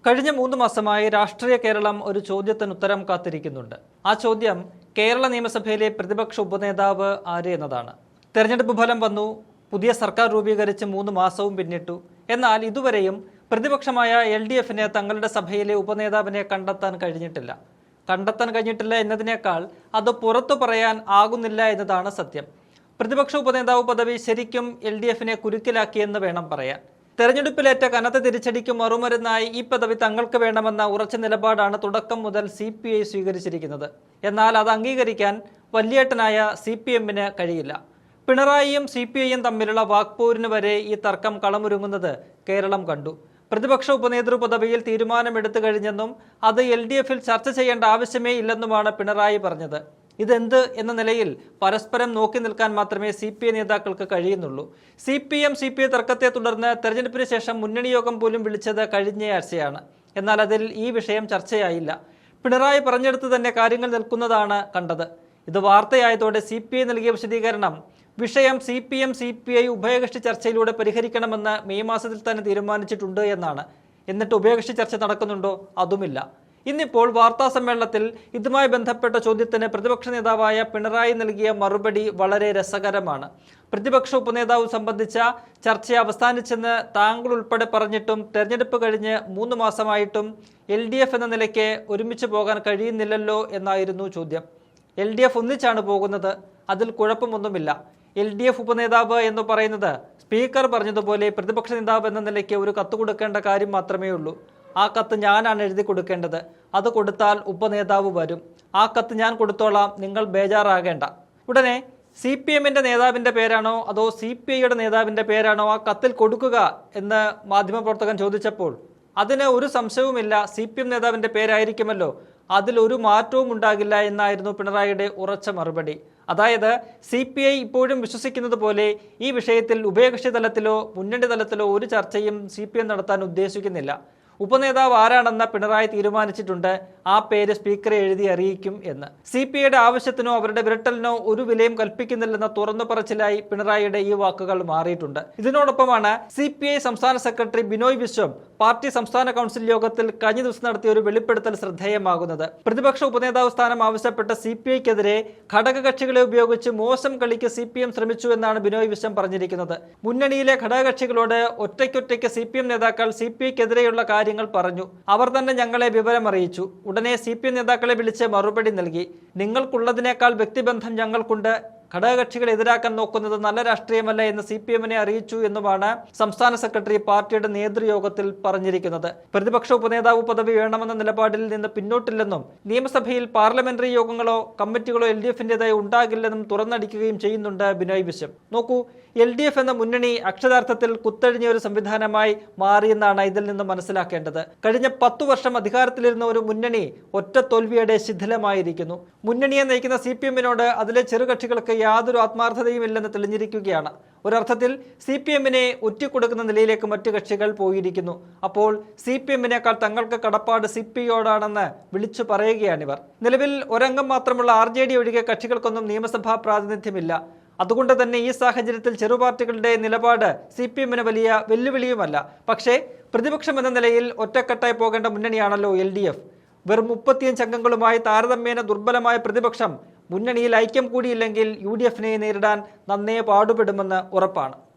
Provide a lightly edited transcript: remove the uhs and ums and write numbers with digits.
കഴിഞ്ഞ 3 മാസമായി രാഷ്ട്രീയ കേരളം ഒരു ചോദ്യത്തിന് ഉത്തരം കാത്തിരിക്കുന്നുണ്ട്. ആ ചോദ്യം കേരള നിയമസഭയിലെ പ്രതിപക്ഷ ഉപനേതാവ് ആര് എന്നതാണ്. തെരഞ്ഞെടുപ്പ് ഫലം വന്നു, പുതിയ സർക്കാർ രൂപീകരിച്ച് 3 മാസവും പിന്നിട്ടു. എന്നാൽ ഇതുവരെയും പ്രതിപക്ഷമായ LDFന് തങ്ങളുടെ സഭയിലെ ഉപനേതാവിനെ കണ്ടെത്താൻ കഴിഞ്ഞിട്ടില്ല എന്നതിനേക്കാൾ അത് പുറത്തു പറയാൻ ആകുന്നില്ല എന്നതാണ് സത്യം. പ്രതിപക്ഷ ഉപനേതാവ് പദവി ശരിക്കും LDFനെ കുരുക്കിലാക്കിയെന്ന് വേണം പറയാൻ. തെരഞ്ഞെടുപ്പിലേറ്റ കനത്ത തിരിച്ചടിക്ക് മറുമരുന്നായി ഈ പദവി തങ്ങൾക്ക് വേണമെന്ന ഉറച്ച നിലപാടാണ് തുടക്കം മുതൽ CPI സ്വീകരിച്ചിരിക്കുന്നത്. എന്നാൽ അത് അംഗീകരിക്കാൻ വല്യേട്ടനായ CPMന് കഴിയില്ല. പിണറായിയും CPIയും തമ്മിലുള്ള വാക്പോരിന് വരെ ഈ തർക്കം കളമൊരുങ്ങുന്നത് കേരളം കണ്ടു. പ്രതിപക്ഷ ഉപനേതൃ പദവിയിൽ തീരുമാനമെടുത്തു കഴിഞ്ഞെന്നും അത് LDFൽ ചർച്ച ചെയ്യേണ്ട ആവശ്യമേ ഇല്ലെന്നുമാണ് പിണറായി പറഞ്ഞത്. ഇതെന്ത് എന്ന നിലയിൽ പരസ്പരം നോക്കി നിൽക്കാൻ മാത്രമേ CPI നേതാക്കൾക്ക് കഴിയുന്നുള്ളൂ. CPI തർക്കത്തെ തുടർന്ന് തെരഞ്ഞെടുപ്പിന് ശേഷം മുന്നണി യോഗം പോലും വിളിച്ചത് കഴിഞ്ഞയാഴ്ചയാണ്. എന്നാൽ അതിൽ ഈ വിഷയം ചർച്ചയായില്ല. പിണറായി പറഞ്ഞെടുത്ത് തന്നെ കാര്യങ്ങൾ നിൽക്കുന്നതാണ് കണ്ടത്. ഇത് വാർത്തയായതോടെ CPI നൽകിയ വിശദീകരണം വിഷയം CPI ഉഭയകക്ഷി ചർച്ചയിലൂടെ പരിഹരിക്കണമെന്ന് മെയ് മാസത്തിൽ തന്നെ തീരുമാനിച്ചിട്ടുണ്ട് എന്നാണ്. എന്നിട്ട് ഉഭയകക്ഷി ചർച്ച നടക്കുന്നുണ്ടോ? അതുമില്ല. ഇന്നിപ്പോൾ വാർത്താ സമ്മേളനത്തിൽ ഇതുമായി ബന്ധപ്പെട്ട ചോദ്യത്തിന് പ്രതിപക്ഷ നേതാവായ പിണറായി നൽകിയ മറുപടി വളരെ രസകരമാണ്. പ്രതിപക്ഷ ഉപനേതാവ് സംബന്ധിച്ച ചർച്ച അവസാനിച്ചെന്ന് താങ്കൾ ഉൾപ്പെടെ പറഞ്ഞിട്ടും തെരഞ്ഞെടുപ്പ് കഴിഞ്ഞ് 3 മാസമായിട്ടും LDF എന്ന നിലയ്ക്ക് ഒരുമിച്ച് പോകാൻ കഴിയുന്നില്ലല്ലോ എന്നായിരുന്നു ചോദ്യം. LDF ഒന്നിച്ചാണ് പോകുന്നത്, അതിൽ കുഴപ്പമൊന്നുമില്ല. LDF ഉപനേതാവ് എന്ന് പറയുന്നത് സ്പീക്കർ പറഞ്ഞതുപോലെ പ്രതിപക്ഷ നേതാവ് എന്ന നിലയ്ക്ക് ഒരു കത്ത് കൊടുക്കേണ്ട കാര്യം മാത്രമേ ഉള്ളൂ. ആ കത്ത് ഞാനാണ് എഴുതി കൊടുക്കേണ്ടത്. അത് കൊടുത്താൽ ഉപനേതാവ് വരും. ആ കത്ത് ഞാൻ കൊടുത്തോളാം, നിങ്ങൾ ബേജാറാകേണ്ട. ഉടനെ CPMന്റെ നേതാവിൻ്റെ പേരാണോ അതോ CPIയുടെ നേതാവിൻ്റെ പേരാണോ ആ കത്തിൽ കൊടുക്കുക എന്ന് മാധ്യമപ്രവർത്തകൻ ചോദിച്ചപ്പോൾ അതിന് ഒരു സംശയവുമില്ല, CPM നേതാവിൻ്റെ പേരായിരിക്കുമല്ലോ, അതിലൊരു മാറ്റവും ഉണ്ടാകില്ല എന്നായിരുന്നു പിണറായിയുടെ ഉറച്ച മറുപടി. അതായത് CPI ഇപ്പോഴും വിശ്വസിക്കുന്നത് പോലെ ഈ വിഷയത്തിൽ ഉഭയകക്ഷി തലത്തിലോ മുന്നണി തലത്തിലോ ഒരു ചർച്ചയും CPM നടത്താൻ ഉദ്ദേശിക്കുന്നില്ല. ഉപനേതാവ് ആരാണെന്ന് പിണറായി തീരുമാനിച്ചിട്ടുണ്ട്. ആ പേര് സ്പീക്കറെ എഴുതി അറിയിക്കും എന്ന്. CPIയുടെ ആവശ്യത്തിനോ അവരുടെ വിരട്ടലിനോ ഒരു വിലയും കൽപ്പിക്കുന്നില്ലെന്ന തുറന്നു പറച്ചിലായി പിണറായിയുടെ ഈ വാക്കുകൾ മാറിയിട്ടുണ്ട്. ഇതിനോടൊപ്പമാണ് CPI സംസ്ഥാന സെക്രട്ടറി ബിനോയ് വിശ്വം പാർട്ടി സംസ്ഥാന കൗൺസിൽ യോഗത്തിൽ കഴിഞ്ഞ ദിവസം നടത്തിയ ഒരു വെളിപ്പെടുത്തൽ ശ്രദ്ധേയമാകുന്നത്. പ്രതിപക്ഷ ഉപനേതാവ് സ്ഥാനം ആവശ്യപ്പെട്ട CPIക്കെതിരെ ഘടകകക്ഷികളെ ഉപയോഗിച്ച് മോശം കളിക്ക് CPM ശ്രമിച്ചു എന്നാണ് ബിനോയ് വിശ്വം പറഞ്ഞിരിക്കുന്നത്. മുന്നണിയിലെ ഘടകകക്ഷികളോട് ഒറ്റയ്ക്കൊറ്റയ്ക്ക് CPM നേതാക്കൾ CPIക്കെതിരെയുള്ള കാര്യങ്ങൾ പറഞ്ഞു. അവർ തന്നെ ഞങ്ങളെ വിവരം അറിയിച്ചു. ഉടനെ CPM നേതാക്കളെ വിളിച്ച് മറുപടി നൽകി. നിങ്ങൾക്കുള്ളതിനേക്കാൾ വ്യക്തിബന്ധം ഞങ്ങൾക്കുണ്ട്. ഘടകകക്ഷികളെ എതിരാക്കാൻ നോക്കുന്നത് നല്ല രാഷ്ട്രീയമല്ല എന്ന് CPMനെ അറിയിച്ചു എന്നുമാണ് സംസ്ഥാന സെക്രട്ടറി പാർട്ടിയുടെ നേതൃയോഗത്തിൽ പറഞ്ഞിരിക്കുന്നത്. പ്രതിപക്ഷ ഉപനേതാവ് പദവി വേണമെന്ന നിലപാടിൽ നിന്ന് പിന്നോട്ടില്ലെന്നും നിയമസഭയിൽ പാർലമെന്ററി യോഗങ്ങളോ കമ്മിറ്റികളോ LDFന്റേതായി ഉണ്ടാകില്ലെന്നും തുറന്നടിക്കുകയും ചെയ്യുന്നുണ്ട് ബിനോയ് വിശ്വം. നോക്കൂ, LDF എന്ന മുന്നണി അക്ഷരാർത്ഥത്തിൽ കുത്തഴിഞ്ഞ ഒരു സംവിധാനമായി മാറിയെന്നാണ് ഇതിൽ നിന്ന് മനസ്സിലാക്കേണ്ടത്. കഴിഞ്ഞ 10 വർഷം അധികാരത്തിലിരുന്ന ഒരു മുന്നണി ഒറ്റ തോൽവിയുടെ ശിഥിലമായിരിക്കുന്നു. മുന്നണിയെ നയിക്കുന്ന CPMനോട് അതിലെ ചെറുകക്ഷികൾക്ക് യാതൊരു ആത്മാർത്ഥതയും ഇല്ലെന്ന് തെളിഞ്ഞിരിക്കുകയാണ്. ഒരർത്ഥത്തിൽ CPMനെ ഒറ്റിക്കൊടുക്കുന്ന നിലയിലേക്ക് മറ്റു കക്ഷികൾ പോയിരിക്കുന്നു. അപ്പോൾ CPMനേക്കാൾ തങ്ങൾക്ക് കടപ്പാട് CPIയോടാണെന്ന് വിളിച്ചു പറയുകയാണിവർ. നിലവിൽ ഒരംഗം മാത്രമുള്ള RJD ഒഴികെ കക്ഷികൾക്കൊന്നും നിയമസഭാ പ്രാതിനിധ്യമില്ല. അതുകൊണ്ട് തന്നെ ഈ സാഹചര്യത്തിൽ ചെറുപാർട്ടികളുടെ നിലപാട് CPMന് വലിയ വെല്ലുവിളിയുമല്ല. പക്ഷേ പ്രതിപക്ഷം എന്ന നിലയിൽ ഒറ്റക്കെട്ടായി പോകേണ്ട മുന്നണിയാണല്ലോ LDF. വെറും 35 അംഗങ്ങളുമായി താരതമ്യേന ദുർബലമായ പ്രതിപക്ഷം മുന്നണിയിൽ ഐക്യം കൂടിയില്ലെങ്കിൽ UDFനെ നേരിടാൻ നന്നേ പാടുപെടുമെന്ന് ഉറപ്പാണ്.